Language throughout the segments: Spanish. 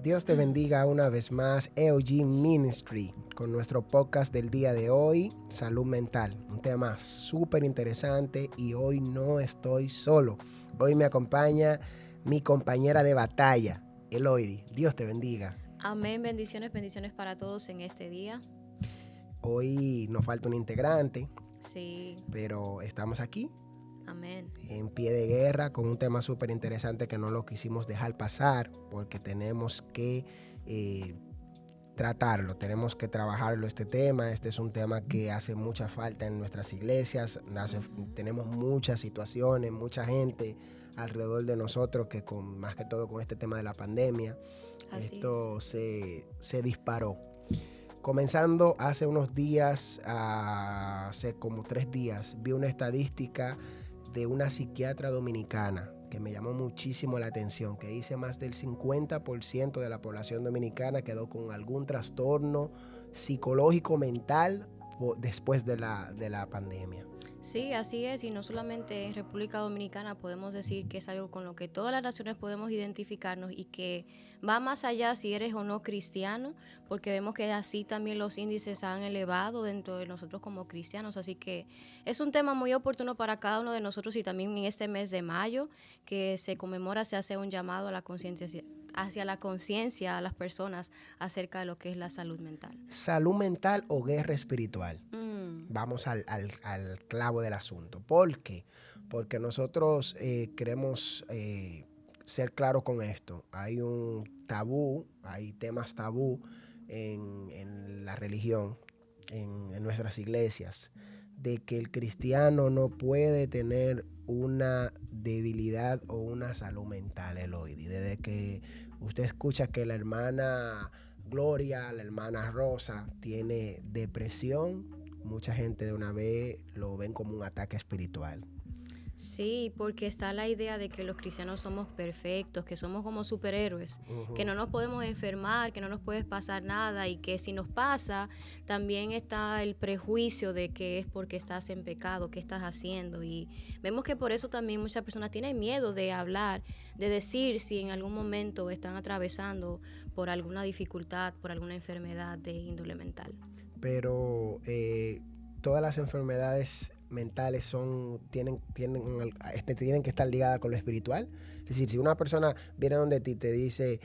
Dios te bendiga una vez más, EOG Ministry, con nuestro podcast del día de hoy, salud mental. Un tema súper interesante y hoy no estoy solo. Hoy me acompaña mi compañera de batalla, Eloidi. Dios te bendiga. Amén, bendiciones para todos en este día. Hoy nos falta un integrante, Sí, pero estamos aquí amén. en pie de guerra con un tema súper interesante que no lo quisimos dejar pasar porque tenemos que tratarlo, tenemos que trabajarlo este tema. Este es un tema que hace mucha falta en nuestras iglesias. Tenemos muchas situaciones, mucha gente alrededor de nosotros que más que todo con este tema de la pandemia, Así esto se disparó. Comenzando hace unos días, hace como 3 días, vi una estadística de una psiquiatra dominicana que me llamó muchísimo la atención, que dice más del 50% de la población dominicana quedó con algún trastorno psicológico mental después de la pandemia. Sí, así es, y no solamente en República Dominicana podemos decir que es algo con lo que todas las naciones podemos identificarnos y que va más allá si eres o no cristiano, porque vemos que así también los índices han elevado dentro de nosotros como cristianos, así que es un tema muy oportuno para cada uno de nosotros y también en este mes de mayo que se conmemora, se hace un llamado a la conciencia hacia la conciencia a las personas acerca de lo que es la salud mental. Salud mental o guerra espiritual. Vamos al clavo del asunto. ¿Por qué? Porque nosotros queremos ser claros con esto. Hay un tabú, hay temas tabú en la religión, en nuestras iglesias, de que el cristiano no puede tener una debilidad o una salud mental, Eloidi. Desde que usted escucha que la hermana Gloria, la hermana Rosa, tiene depresión, mucha gente de una vez lo ven como un ataque espiritual. Sí, porque está la idea de que los cristianos somos perfectos, que somos como superhéroes, que no nos podemos enfermar, que no nos puede pasar nada y que si nos pasa, también está el prejuicio de que es porque estás en pecado, qué estás haciendo. Y vemos que por eso también muchas personas tienen miedo de hablar, de decir si en algún momento están atravesando por alguna dificultad, por alguna enfermedad de índole mental. Pero todas las enfermedades mentales tienen que estar ligadas con lo espiritual. Es decir, si una persona viene donde ti te dice,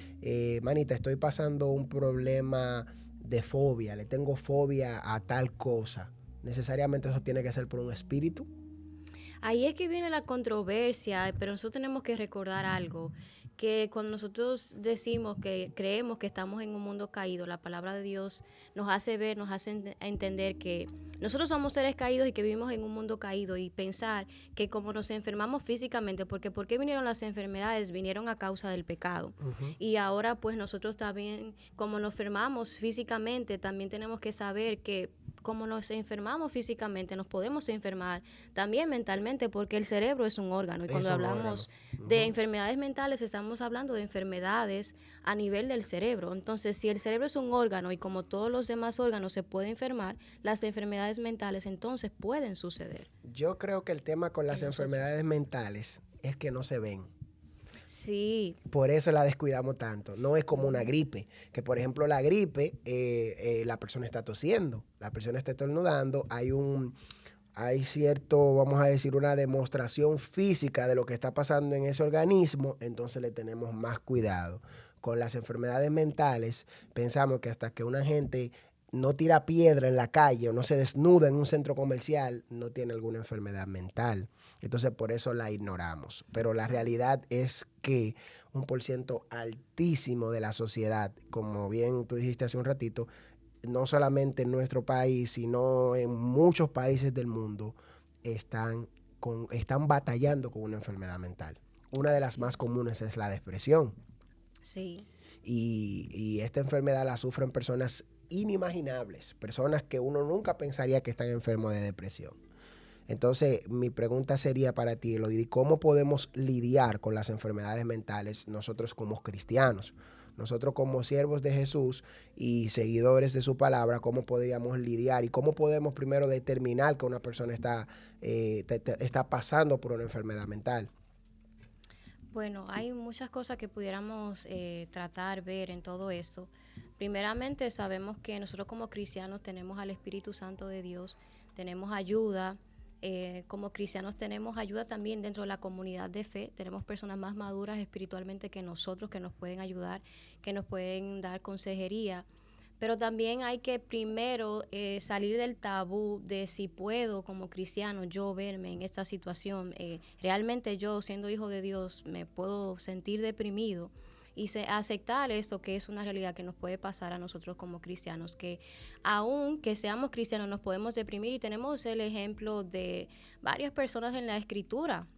manita, estoy pasando un problema de fobia, le tengo fobia a tal cosa, necesariamente eso tiene que ser por un espíritu. Ahí es que viene la controversia, pero nosotros tenemos que recordar algo, que cuando nosotros decimos que creemos que estamos en un mundo caído, la palabra de Dios nos hace ver, nos hace entender que nosotros somos seres caídos y que vivimos en un mundo caído y pensar que como nos enfermamos físicamente, porque ¿por qué vinieron las enfermedades? Vinieron a causa del pecado. Y ahora pues nosotros también, como nos enfermamos físicamente, también tenemos que saber que como nos enfermamos físicamente, nos podemos enfermar también mentalmente, porque el cerebro es un órgano. Y cuando hablamos de enfermedades mentales, estamos hablando de enfermedades a nivel del cerebro. Entonces, si el cerebro es un órgano y como todos los demás órganos se puede enfermar, las enfermedades mentales entonces pueden suceder. Yo creo que el tema con las enfermedades mentales es que no se ven. Sí. Por eso la descuidamos tanto. No es como una gripe, que por ejemplo la gripe, la persona está tosiendo, la persona está estornudando, hay cierto, vamos a decir, una demostración física de lo que está pasando en ese organismo, entonces le tenemos más cuidado. Con las enfermedades mentales, pensamos que hasta que una gente no tira piedra en la calle o no se desnuda en un centro comercial, no tiene alguna enfermedad mental. Entonces por eso la ignoramos. Pero la realidad es que un porciento altísimo de la sociedad, como bien tú dijiste hace un ratito, no solamente en nuestro país, sino en muchos países del mundo, están batallando con una enfermedad mental. Una de las más comunes es la depresión. Sí. Y esta enfermedad la sufren personas inimaginables, personas que uno nunca pensaría que están enfermos de depresión. Entonces, mi pregunta sería para ti, Eloy, ¿cómo podemos lidiar con las enfermedades mentales nosotros como cristianos? Nosotros como siervos de Jesús y seguidores de su palabra, ¿cómo podríamos lidiar y cómo podemos primero determinar que una persona está pasando por una enfermedad mental? Bueno, hay muchas cosas que pudiéramos tratar, ver en todo eso. Primeramente, sabemos que nosotros como cristianos tenemos al Espíritu Santo de Dios, tenemos ayuda. Como cristianos tenemos ayuda también dentro de la comunidad de fe. Tenemos personas más maduras espiritualmente que nosotros que nos pueden ayudar, que nos pueden dar consejería. Pero también hay que primero salir del tabú de si puedo como cristiano yo verme en esta situación. Realmente yo, siendo hijo de Dios, me puedo sentir deprimido y aceptar esto que es una realidad que nos puede pasar a nosotros como cristianos, que aun que seamos cristianos nos podemos deprimir y tenemos el ejemplo de varias personas en la escritura.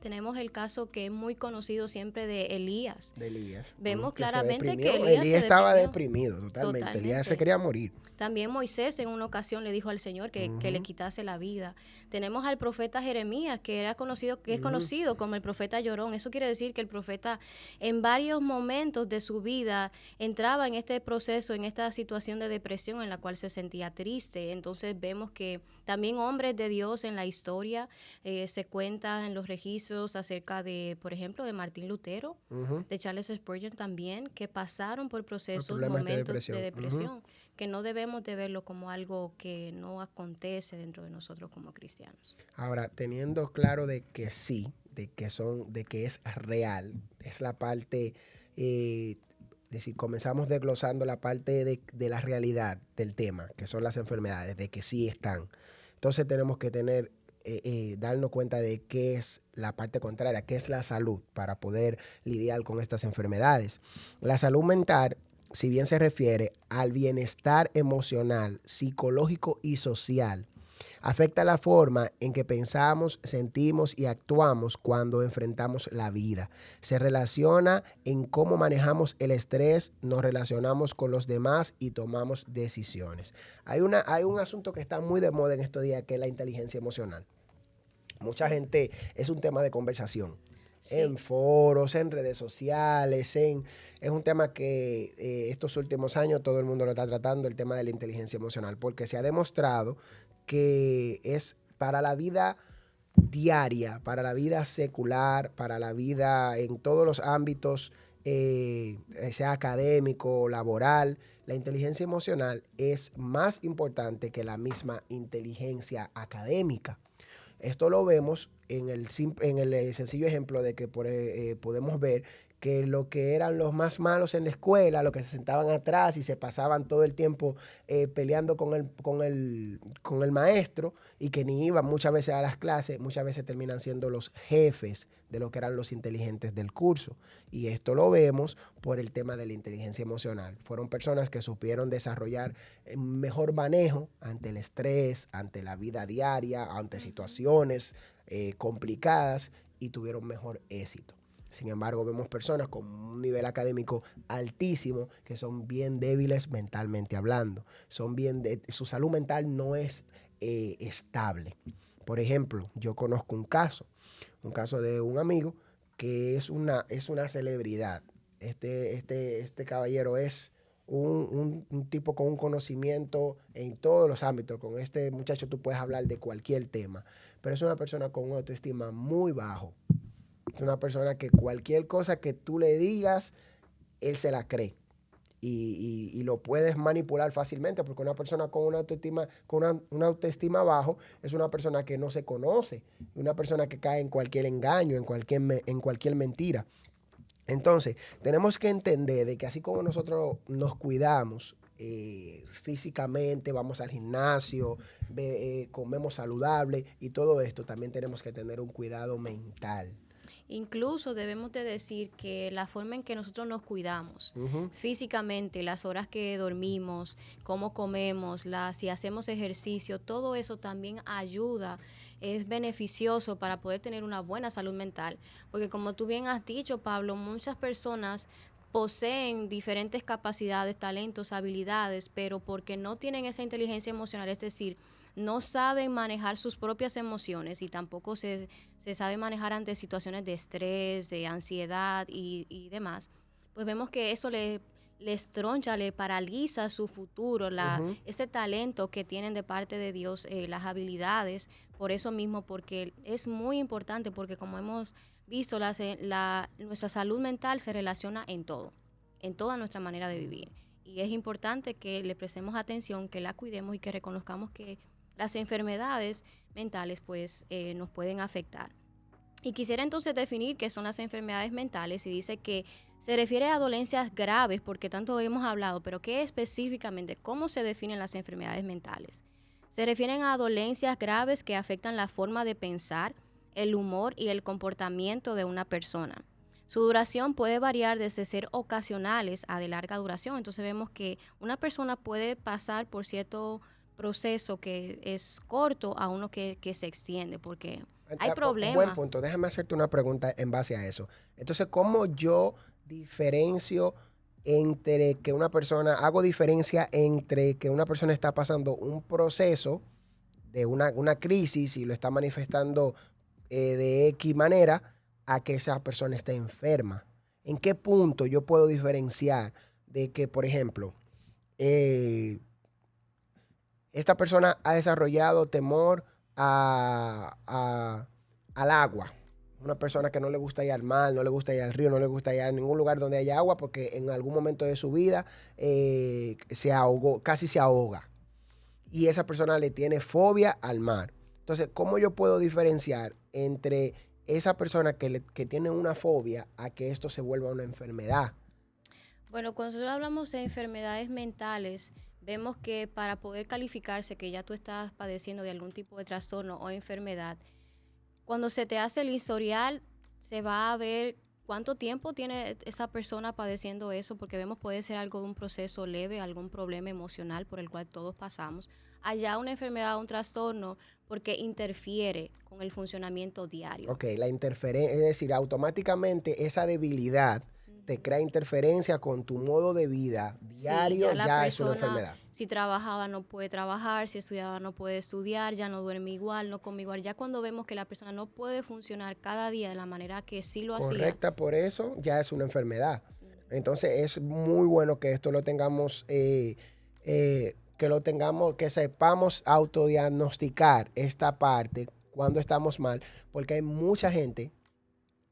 Tenemos el caso que es muy conocido siempre de Elías. De Elías. Vemos Que se claramente que deprimió. Elías Elías se estaba deprimió deprimido totalmente. Elías se totalmente. quería morir. También Moisés en una ocasión le dijo al Señor que le quitase la vida. Tenemos al profeta Jeremías, que es conocido como el profeta llorón. Eso quiere decir que el profeta en varios momentos de su vida entraba en este proceso, en esta situación de depresión en la cual se sentía triste. Entonces vemos que también hombres de Dios en la historia se cuentan en los registros acerca de, por ejemplo, de Martín Lutero, de Charles Spurgeon también, que pasaron por procesos, momentos de depresión, que no debemos de verlo como algo que no acontece dentro de nosotros como cristianos. Ahora, teniendo claro de que sí, de que es real, es la parte, si comenzamos desglosando la parte de la realidad del tema, que son las enfermedades, de que sí están. Entonces tenemos que darnos cuenta de qué es la parte contraria, qué es la salud, para poder lidiar con estas enfermedades. La salud mental, si bien se refiere al bienestar emocional, psicológico y social, afecta la forma en que pensamos, sentimos y actuamos cuando enfrentamos la vida. Se relaciona en cómo manejamos el estrés, nos relacionamos con los demás y tomamos decisiones. Hay un asunto que está muy de moda en estos días, que es la inteligencia emocional. Mucha gente, es un tema de conversación. Sí. En foros, en redes sociales, es un tema que estos últimos años todo el mundo lo está tratando, el tema de la inteligencia emocional, porque se ha demostrado que es para la vida diaria, para la vida secular, para la vida en todos los ámbitos, sea académico, laboral. La inteligencia emocional es más importante que la misma inteligencia académica. Esto lo vemos en el sencillo ejemplo de que podemos ver que lo que eran los más malos en la escuela, los que se sentaban atrás y se pasaban todo el tiempo peleando con el maestro y que ni iban muchas veces a las clases, muchas veces terminan siendo los jefes de lo que eran los inteligentes del curso. Y esto lo vemos por el tema de la inteligencia emocional. Fueron personas que supieron desarrollar mejor manejo ante el estrés, ante la vida diaria, ante situaciones complicadas, y tuvieron mejor éxito. Sin embargo, vemos personas con un nivel académico altísimo que son bien débiles mentalmente hablando. Su salud mental no es estable. Por ejemplo, yo conozco un caso de un amigo que es una celebridad. Este caballero es un tipo con un conocimiento en todos los ámbitos. Con este muchacho tú puedes hablar de cualquier tema, pero es una persona con una autoestima muy bajo. Es una persona que cualquier cosa que tú le digas, él se la cree. Y lo puedes manipular fácilmente, porque una persona con una autoestima bajo es una persona que no se conoce, una persona que cae en cualquier engaño, en cualquier mentira. Entonces, tenemos que entender de que así como nosotros nos cuidamos físicamente, vamos al gimnasio, comemos saludable y todo esto, también tenemos que tener un cuidado mental. Incluso debemos de decir que la forma en que nosotros nos cuidamos físicamente, las horas que dormimos, cómo comemos, si hacemos ejercicio, todo eso también ayuda, es beneficioso para poder tener una buena salud mental. Porque como tú bien has dicho, Pablo, muchas personas poseen diferentes capacidades, talentos, habilidades, pero porque no tienen esa inteligencia emocional, es decir, no saben manejar sus propias emociones y tampoco se sabe manejar ante situaciones de estrés, de ansiedad y demás, pues vemos que eso les troncha, le paraliza su futuro, ese talento que tienen de parte de Dios, las habilidades, por eso mismo, porque es muy importante, porque como hemos visto, nuestra salud mental se relaciona en todo, en toda nuestra manera de vivir. Y es importante que le prestemos atención, que la cuidemos y que reconozcamos que las enfermedades mentales pues nos pueden afectar. Y quisiera entonces definir qué son las enfermedades mentales y dice que se refiere a dolencias graves, porque tanto hemos hablado, pero ¿qué específicamente? ¿Cómo se definen las enfermedades mentales? Se refieren a dolencias graves que afectan la forma de pensar, el humor y el comportamiento de una persona. Su duración puede variar desde ser ocasionales a de larga duración. Entonces vemos que una persona puede pasar por cierto proceso que es corto a uno que se extiende, porque hay Un buen problemas. punto. Déjame hacerte una pregunta en base a eso. Entonces, ¿cómo yo diferencio entre que una persona, hago diferencia entre que una persona está pasando un proceso de una crisis y lo está manifestando de X manera a que esa persona esté enferma? ¿En qué punto yo puedo diferenciar de que, por ejemplo, eh, esta persona ha desarrollado temor al agua? Una persona que no le gusta ir al mar, no le gusta ir al río, no le gusta ir a ningún lugar donde haya agua porque en algún momento de su vida se ahogó, casi se ahoga. Y esa persona le tiene fobia al mar. Entonces, ¿cómo yo puedo diferenciar entre esa persona que tiene una fobia a que esto se vuelva una enfermedad? Bueno, cuando nosotros hablamos de enfermedades mentales, vemos que para poder calificarse que ya tú estás padeciendo de algún tipo de trastorno o enfermedad, cuando se te hace el historial, se va a ver cuánto tiempo tiene esa persona padeciendo eso, porque vemos puede ser algo de un proceso leve, algún problema emocional por el cual todos pasamos. Allá una enfermedad, un trastorno, porque interfiere con el funcionamiento diario. Ok, la interferencia, es decir, automáticamente esa debilidad te crea interferencia con tu modo de vida Sí, diario, ya la ya es una persona, enfermedad. si trabajaba no puede trabajar, si estudiaba no puede estudiar, ya no duerme igual, no come igual. Ya cuando vemos que la persona no puede funcionar cada día de la manera que sí lo hacía. Correcta, por eso ya es una enfermedad. Entonces es muy bueno que esto lo tengamos, que sepamos autodiagnosticar esta parte cuando estamos mal, porque hay mucha gente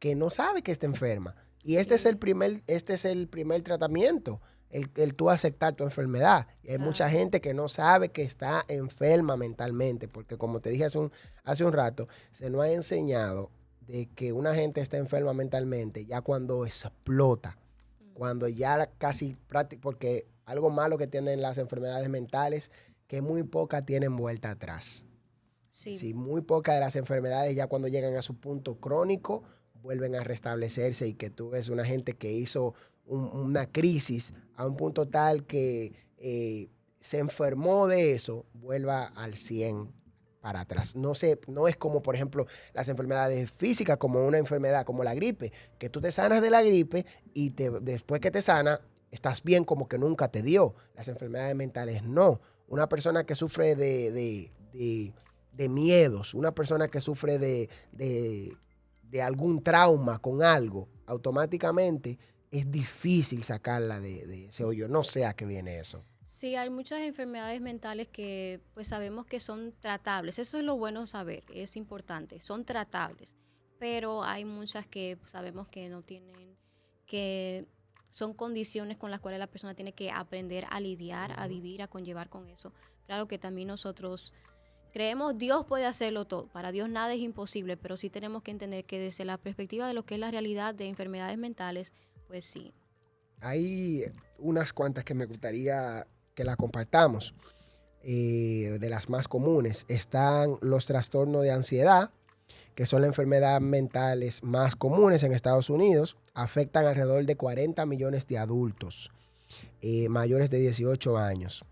que no sabe que está enferma. Y Sí, este es el primer tratamiento, el tú aceptar tu enfermedad. Y hay mucha claro. gente que no sabe que está enferma mentalmente, porque como te dije hace un rato, se nos ha enseñado de que una gente está enferma mentalmente ya cuando explota, cuando ya casi prácticamente, porque algo malo que tienen las enfermedades mentales, que muy pocas tienen vuelta atrás. Sí, Sí, muy pocas de las enfermedades ya cuando llegan a su punto crónico vuelven a restablecerse, y que tú ves una gente que hizo una crisis a un punto tal que se enfermó de eso, vuelva al 100 para atrás. No sé, no es como, por ejemplo, las enfermedades físicas, como una enfermedad como la gripe, que tú te sanas de la gripe y después que te sana, estás bien como que nunca te dio. Las enfermedades mentales no. Una persona que sufre de miedos, una persona que sufre de algún trauma con algo, automáticamente es difícil sacarla de ese hoyo. No sé a qué viene eso. sí, hay muchas enfermedades mentales que pues sabemos que son tratables. Eso es lo bueno saber, es importante, son tratables. Pero hay muchas que sabemos que no tienen, que son condiciones con las cuales la persona tiene que aprender a lidiar, a vivir, a conllevar con eso. Claro que también nosotros creemos Dios puede hacerlo todo. Para Dios nada es imposible, pero sí tenemos que entender que desde la perspectiva de lo que es la realidad de enfermedades mentales, pues sí. Hay unas cuantas que me gustaría que la compartamos. De las más comunes están los trastornos de ansiedad, que son las enfermedades mentales más comunes en Estados Unidos. Afectan alrededor de 40 millones de adultos mayores de 18 años.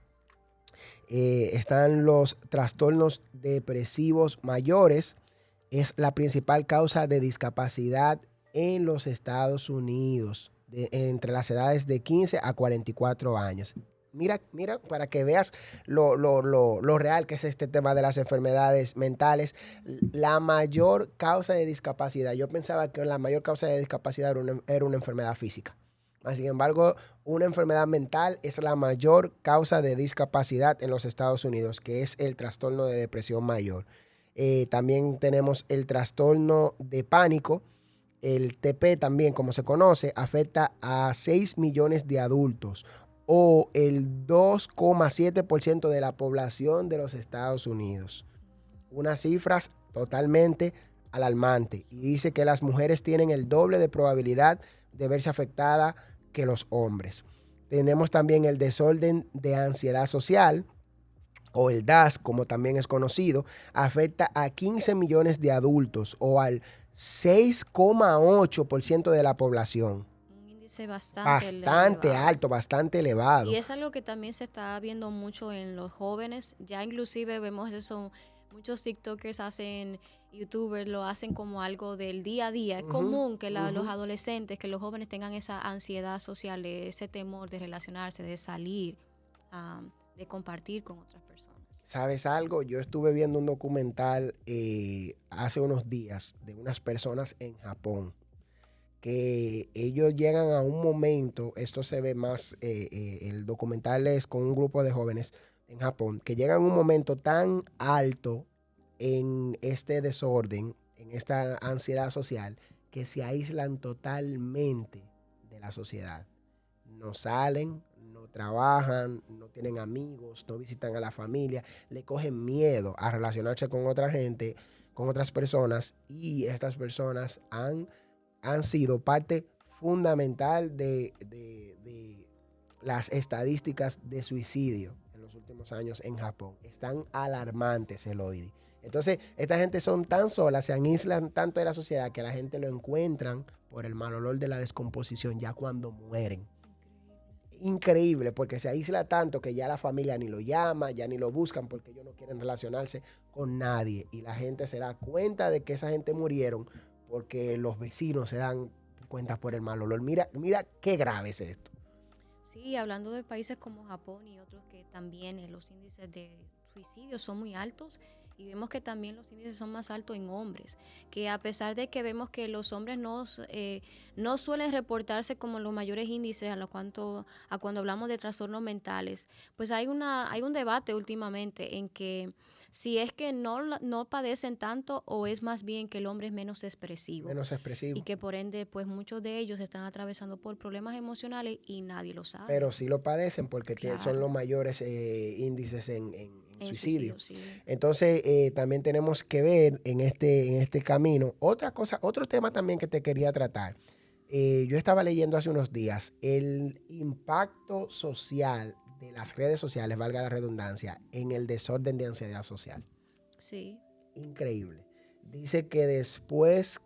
Están los trastornos depresivos mayores. Es la principal causa de discapacidad en los Estados Unidos, entre las edades de 15 a 44 años. Mira, mira, para que veas lo real que es este tema de las enfermedades mentales. La mayor causa de discapacidad, yo pensaba que la mayor causa de discapacidad era una enfermedad física. Sin embargo, una enfermedad mental es la mayor causa de discapacidad en los Estados Unidos, que es el trastorno de depresión mayor. También tenemos el trastorno de pánico, El TP también, como se conoce, afecta a 6 millones de adultos o el 2,7% de la población de los Estados Unidos. Unas cifras totalmente alarmantes. Y dice que las mujeres tienen el doble de probabilidad de verse afectadas que los hombres. Tenemos también el desorden de ansiedad social, o el DAS, como también es conocido, afecta a 15 millones de adultos o al 6,8% de la población. Un índice bastante Bastante elevado. alto, bastante elevado. Y es algo que también se está viendo mucho en los jóvenes. Ya inclusive vemos eso, muchos TikTokers hacen, YouTubers lo hacen como algo del día a día. Es común que los adolescentes, que los jóvenes tengan esa ansiedad social, ese temor de relacionarse, de salir, de compartir con otras personas. ¿Sabes algo? Yo estuve viendo un documental hace unos días de unas personas en Japón que ellos llegan a un momento, esto se ve más, el documental es con un grupo de jóvenes en Japón, que llegan a un momento tan alto en este desorden, en esta ansiedad social, que se aíslan totalmente de la sociedad. No salen, no trabajan, no tienen amigos, no visitan a la familia, le cogen miedo a relacionarse con otra gente, con otras personas, y estas personas han sido parte fundamental de las estadísticas de suicidio en los últimos años en Japón. Están alarmantes, Eloidi. Entonces, esta gente son tan solas, se aíslan tanto de la sociedad que la gente lo encuentran por el mal olor de la descomposición ya cuando mueren. Increíble, porque se aísla tanto que ya la familia ni lo llama, ya ni lo buscan porque ellos no quieren relacionarse con nadie. Y la gente se da cuenta de que esa gente murieron porque los vecinos se dan cuenta por el mal olor. Mira, mira qué grave es esto. Sí, hablando de países como Japón y otros que también los índices de suicidio son muy altos y vemos que también los índices son más altos en hombres, que a pesar de que vemos que los hombres no suelen reportarse como los mayores índices a cuando hablamos de trastornos mentales, pues hay un debate últimamente en que si es que no padecen tanto o es más bien que el hombre es menos expresivo. Menos expresivo. Y que por ende, pues muchos de ellos están atravesando por problemas emocionales y nadie lo sabe. Pero sí lo padecen porque Claro. son los mayores índices en suicidio. Sí. Entonces, también tenemos que ver en este camino otra cosa, otro tema también que te quería tratar. Yo estaba leyendo hace unos días el impacto social de las redes sociales, valga la redundancia, en el desorden de ansiedad social. Sí. Increíble. Dice que después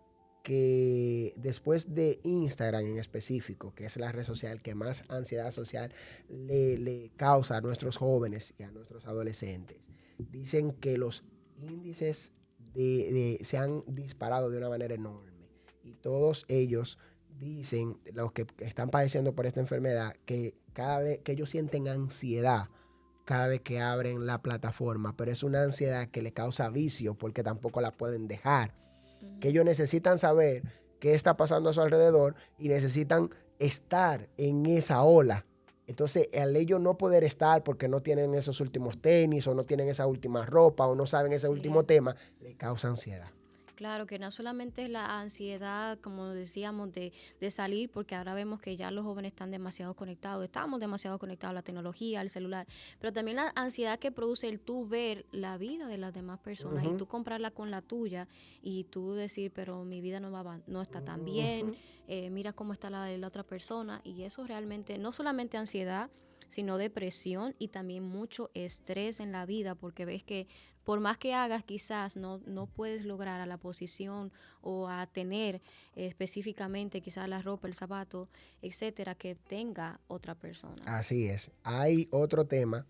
de Instagram en específico, que es la red social que más ansiedad social le causa a nuestros jóvenes y a nuestros adolescentes, dicen que los índices se han disparado de una manera enorme. Y todos ellos dicen, los que están padeciendo por esta enfermedad, que cada vez que ellos sienten ansiedad, cada vez que abren la plataforma, pero es una ansiedad que le causa vicio porque tampoco la pueden dejar. Que ellos necesitan saber qué está pasando a su alrededor y necesitan estar en esa ola. Entonces, al ellos no poder estar porque no tienen esos últimos tenis o no tienen esa última ropa o no saben ese último tema, le causa ansiedad. Claro, que no solamente es la ansiedad, como decíamos, de salir, porque ahora vemos que ya los jóvenes están demasiado conectados, estamos demasiado conectados a la tecnología, al celular, pero también la ansiedad que produce el tú ver la vida de las demás personas y tú compararla con la tuya y tú decir, pero mi vida no está tan bien, mira cómo está la de la otra persona, y eso realmente, no solamente ansiedad, sino depresión y también mucho estrés en la vida, porque ves que por más que hagas, quizás no puedes lograr a la posición o a tener específicamente quizás la ropa, el zapato, etcétera, que tenga otra persona. Así es. Hay otro tema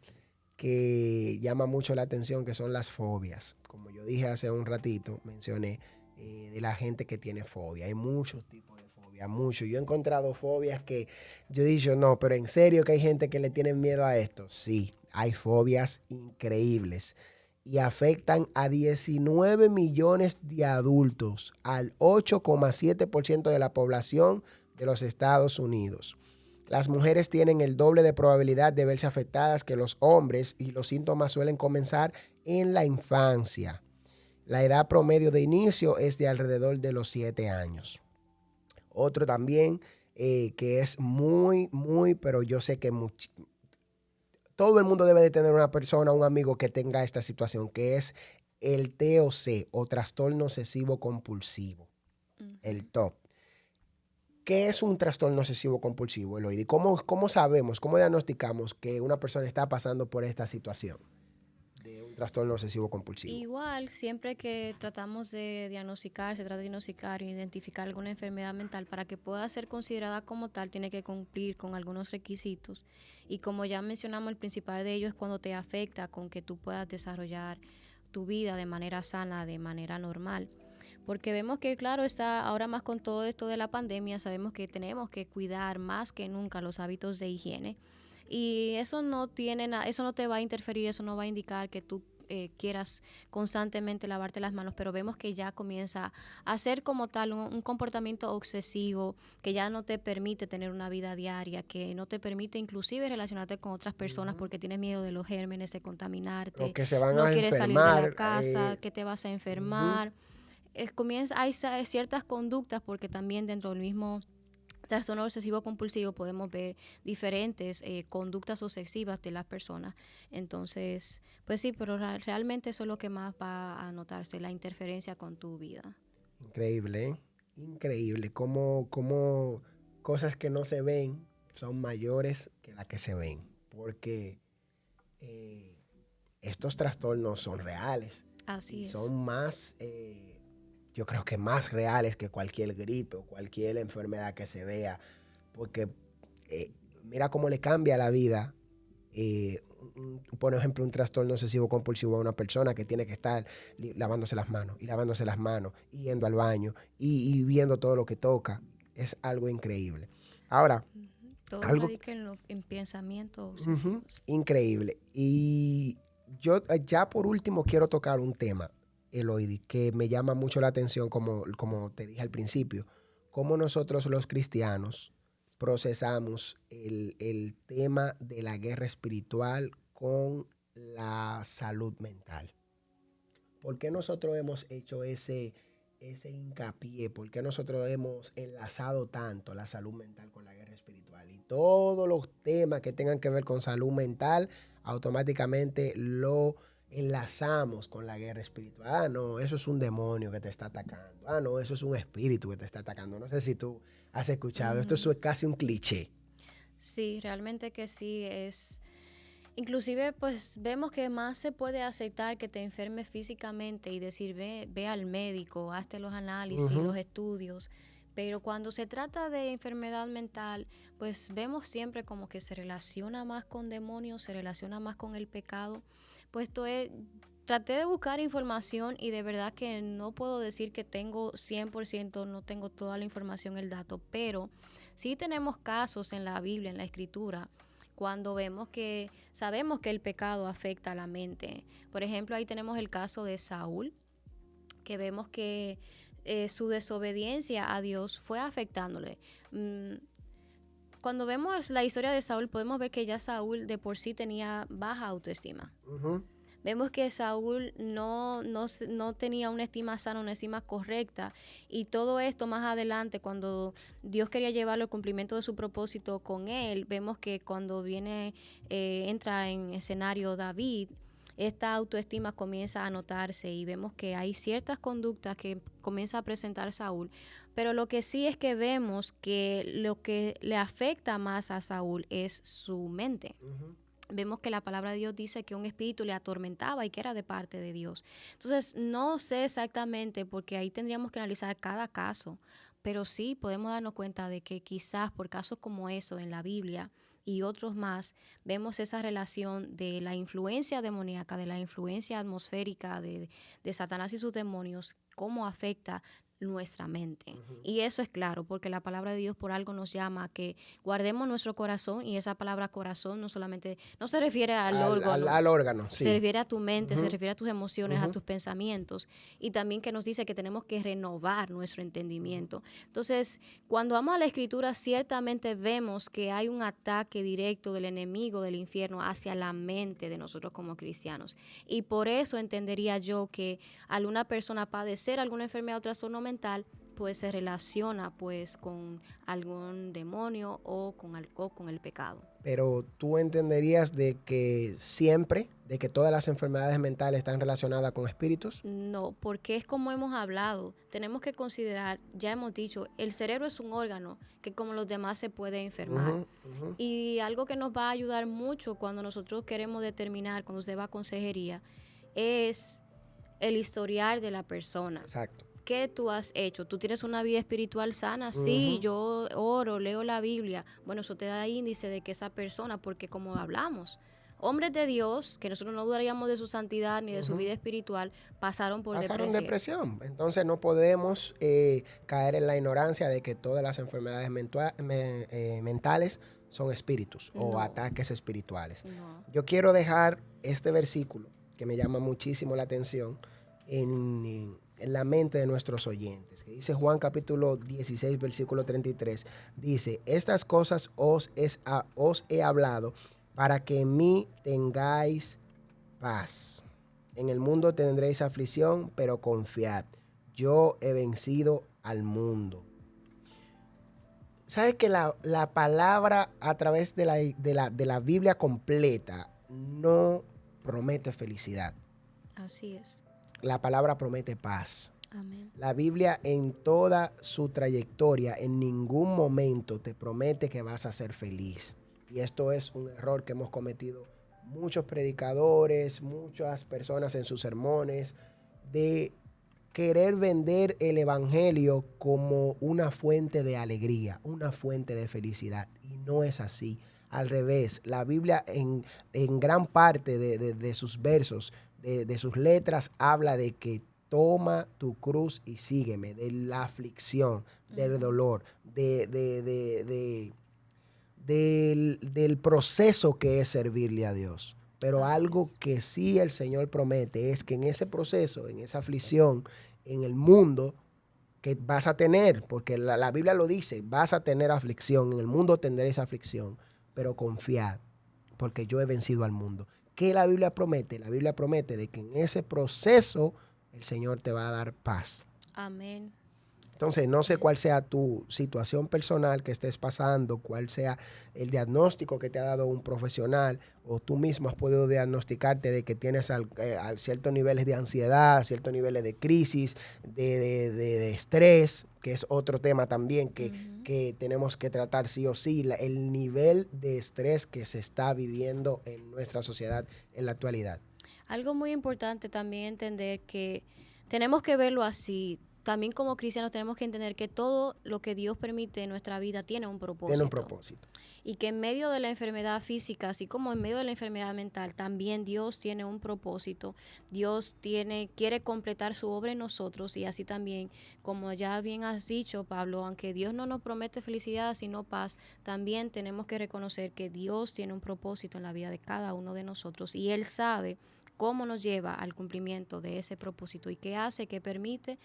que llama mucho la atención, que son las fobias. Como yo dije hace un ratito, mencioné de la gente que tiene fobia. Hay muchos tipos de fobia, muchos. Yo he encontrado fobias que yo he dicho, no, pero en serio que hay gente que le tiene miedo a esto. Sí, hay fobias increíbles y afectan a 19 millones de adultos, al 8,7% de la población de los Estados Unidos. Las mujeres tienen el doble de probabilidad de verse afectadas que los hombres y los síntomas suelen comenzar en la infancia. La edad promedio de inicio es de alrededor de los 7 años. Otro también que es muy, pero yo sé que todo el mundo debe de tener una persona, un amigo que tenga esta situación, que es el TOC o trastorno obsesivo compulsivo, el Ujú. TOP. ¿Qué es un trastorno obsesivo compulsivo, Eloidi? ¿Cómo sabemos, cómo diagnosticamos que una persona está pasando por esta situación de un trastorno obsesivo compulsivo? Igual, siempre que tratamos de diagnosticar, se trata de diagnosticar e identificar alguna enfermedad mental, para que pueda ser considerada como tal, tiene que cumplir con algunos requisitos. Y como ya mencionamos, el principal de ellos es cuando te afecta con que tú puedas desarrollar tu vida de manera sana, de manera normal. Porque vemos que, claro, está ahora más con todo esto de la pandemia, sabemos que tenemos que cuidar más que nunca los hábitos de higiene. Y eso no tiene eso no te va a interferir, eso no va a indicar que tú quieras constantemente lavarte las manos, pero vemos que ya comienza a ser como tal un comportamiento obsesivo que ya no te permite tener una vida diaria, que no te permite inclusive relacionarte con otras personas Ujú. porque tienes miedo de los gérmenes, de O contaminarte, que se van no a quieres salir de la enfermar. casa, que te vas a Ujú. enfermar. Hay ciertas conductas, porque también dentro del mismo trastorno obsesivo compulsivo podemos ver diferentes conductas obsesivas de las personas. Entonces, pues sí, pero realmente eso es lo que más va a notarse, la interferencia con tu vida. Increíble, ¿eh? Increíble. Cómo cosas que no se ven son mayores que las que se ven. Porque eh, estos trastornos son reales y Así es. son más, yo creo que más reales que cualquier gripe o cualquier enfermedad que se vea. Porque eh, mira cómo le cambia la vida, por ejemplo, un trastorno obsesivo compulsivo a una persona que tiene que estar lavándose las manos y yendo al baño y viendo todo lo que toca. Es algo increíble. Ahora, Ujú. Todo algo radica en pensamientos ujú, obsesivos. increíble. Y yo ya por último quiero tocar un tema, Eloidi, que me llama mucho la atención, como te dije al principio, cómo nosotros los cristianos procesamos el tema de la guerra espiritual con la salud mental. ¿Por qué nosotros hemos hecho ese hincapié? ¿Por qué nosotros hemos enlazado tanto la salud mental con la guerra espiritual? Y todos los temas que tengan que ver con salud mental, automáticamente lo enlazamos con la guerra espiritual. Ah, no, eso es un demonio que te está atacando. Ah, no, eso es un espíritu que te está atacando. No sé si tú has escuchado. Esto es Ujú. casi un cliché. Sí, realmente que sí es. Inclusive, pues vemos que más se puede aceptar que te enfermes físicamente y decir, ve al médico, hazte los análisis, Ujú. los estudios. Pero cuando se trata de enfermedad mental, pues vemos siempre como que se relaciona más con demonios, se relaciona más con el pecado. Pues traté de buscar información y de verdad que no puedo decir que tengo 100%, no tengo toda la información, el dato, pero sí tenemos casos en la Biblia, en la Escritura, cuando vemos que sabemos que el pecado afecta a la mente. Por ejemplo, ahí tenemos el caso de Saúl, que vemos que su desobediencia a Dios fue afectándole. Mm, Cuando vemos la historia de Saúl, podemos ver que ya Saúl de por sí tenía baja autoestima. Ujú. Vemos que Saúl no tenía una estima sana, una estima correcta, y todo esto más adelante, cuando Dios quería llevarlo al cumplimiento de su propósito con él, vemos que cuando entra en escenario David, esta autoestima comienza a notarse y vemos que hay ciertas conductas que comienza a presentar Saúl, pero lo que sí es que vemos que lo que le afecta más a Saúl es su mente. Ujú. Vemos que la palabra de Dios dice que un espíritu le atormentaba y que era de parte de Dios. Entonces, no sé exactamente, porque ahí tendríamos que analizar cada caso, pero sí podemos darnos cuenta de que quizás por casos como eso en la Biblia y otros más, vemos esa relación de la influencia demoníaca, de la influencia atmosférica de Satanás y sus demonios, cómo afecta nuestra mente. Ujú. Y eso es claro, porque la palabra de Dios por algo nos llama a que guardemos nuestro corazón, y esa palabra corazón no se refiere al órgano, Al órgano, se sí. refiere a tu mente, se Ujú. refiere a tus emociones, a Ujú. tus pensamientos, y también que nos dice que tenemos que renovar nuestro Ujú. entendimiento. Entonces, cuando vamos a la escritura, ciertamente vemos que hay un ataque directo del enemigo del infierno hacia la mente de nosotros como cristianos. Y por eso entendería yo que al una persona padecer alguna enfermedad o trastorno mental, pues se relaciona pues con algún demonio o con el pecado. Pero tú entenderías de que siempre, de que todas las enfermedades mentales están relacionadas con espíritus. No, porque es como hemos hablado, tenemos que considerar, ya hemos dicho, el cerebro es un órgano que como los demás se puede enfermar. Y algo que nos va a ayudar mucho cuando nosotros queremos determinar, cuando usted va a consejería, es el historial de la persona. Exacto. ¿Qué tú has hecho? ¿Tú tienes una vida espiritual sana? Sí, yo oro, leo la Biblia. Bueno, eso te da índice de que esa persona, porque como hablamos, hombres de Dios, que nosotros no dudaríamos de su santidad ni de su vida espiritual, pasaron por depresión. Entonces no podemos caer en la ignorancia de que todas las enfermedades mentales son espíritus o ataques espirituales. No. Yo quiero dejar este versículo que me llama muchísimo la atención en la mente de nuestros oyentes, que dice Juan capítulo 16, versículo 33, dice, estas cosas os he hablado para que en mí tengáis paz. En el mundo tendréis aflicción, pero confiad, yo he vencido al mundo. ¿Sabes que la palabra a través de la Biblia completa no promete felicidad? Así es. La palabra promete paz. Amén. La Biblia en toda su trayectoria en ningún momento te promete que vas a ser feliz. Y esto es un error que hemos cometido muchos predicadores, muchas personas en sus sermones, de querer vender el evangelio como una fuente de alegría, una fuente de felicidad. Y no es así. Al revés, la Biblia en gran parte de sus versos, de sus letras, habla de que toma tu cruz y sígueme, de la aflicción, del dolor, del proceso que es servirle a Dios. Pero algo que sí el Señor promete es que en ese proceso, en esa aflicción, en el mundo que vas a tener, porque la Biblia lo dice, vas a tener aflicción, en el mundo tendréis aflicción, pero confiad, porque yo he vencido al mundo. ¿Qué la Biblia promete? La Biblia promete de que en ese proceso el Señor te va a dar paz. Amén. Entonces, no sé cuál sea tu situación personal que estés pasando, cuál sea el diagnóstico que te ha dado un profesional, o tú mismo has podido diagnosticarte de que tienes ciertos niveles de ansiedad, ciertos niveles de crisis, de estrés, que es otro tema también que tenemos que tratar sí o sí, el nivel de estrés que se está viviendo en nuestra sociedad en la actualidad. Algo muy importante también entender que tenemos que verlo así. También como cristianos tenemos que entender que todo lo que Dios permite en nuestra vida tiene un propósito. Tiene un propósito. Y que en medio de la enfermedad física, así como en medio de la enfermedad mental, también Dios tiene un propósito. Dios quiere completar su obra en nosotros, y así también, como ya bien has dicho, Pablo, aunque Dios no nos promete felicidad sino paz, también tenemos que reconocer que Dios tiene un propósito en la vida de cada uno de nosotros, y Él sabe cómo nos lleva al cumplimiento de ese propósito y qué hace, qué permite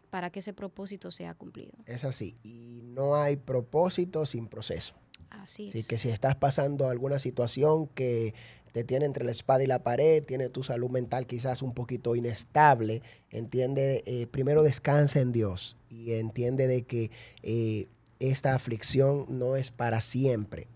para que ese propósito sea cumplido. Es así, y no hay propósito sin proceso. Así es. Así que si estás pasando alguna situación que te tiene entre la espada y la pared, tiene tu salud mental quizás un poquito inestable, entiende, primero descansa en Dios y entiende de que esta aflicción no es para siempre,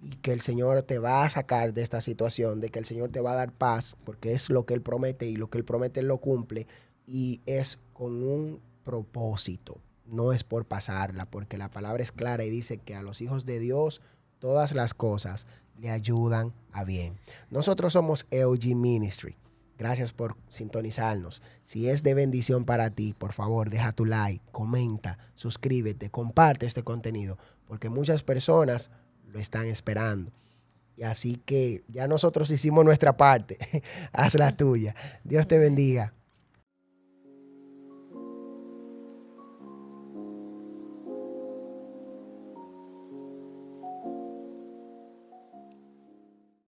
y que el Señor te va a sacar de esta situación, de que el Señor te va a dar paz, porque es lo que Él promete, y lo que Él promete Él lo cumple, y es con un propósito, no es por pasarla, porque la palabra es clara y dice que a los hijos de Dios todas las cosas le ayudan a bien. Nosotros somos EOG Ministry. Gracias por sintonizarnos. Si es de bendición para ti, por favor, deja tu like, comenta, suscríbete, comparte este contenido, porque muchas personas lo están esperando. Y así que ya nosotros hicimos nuestra parte. Haz la tuya. Dios te bendiga.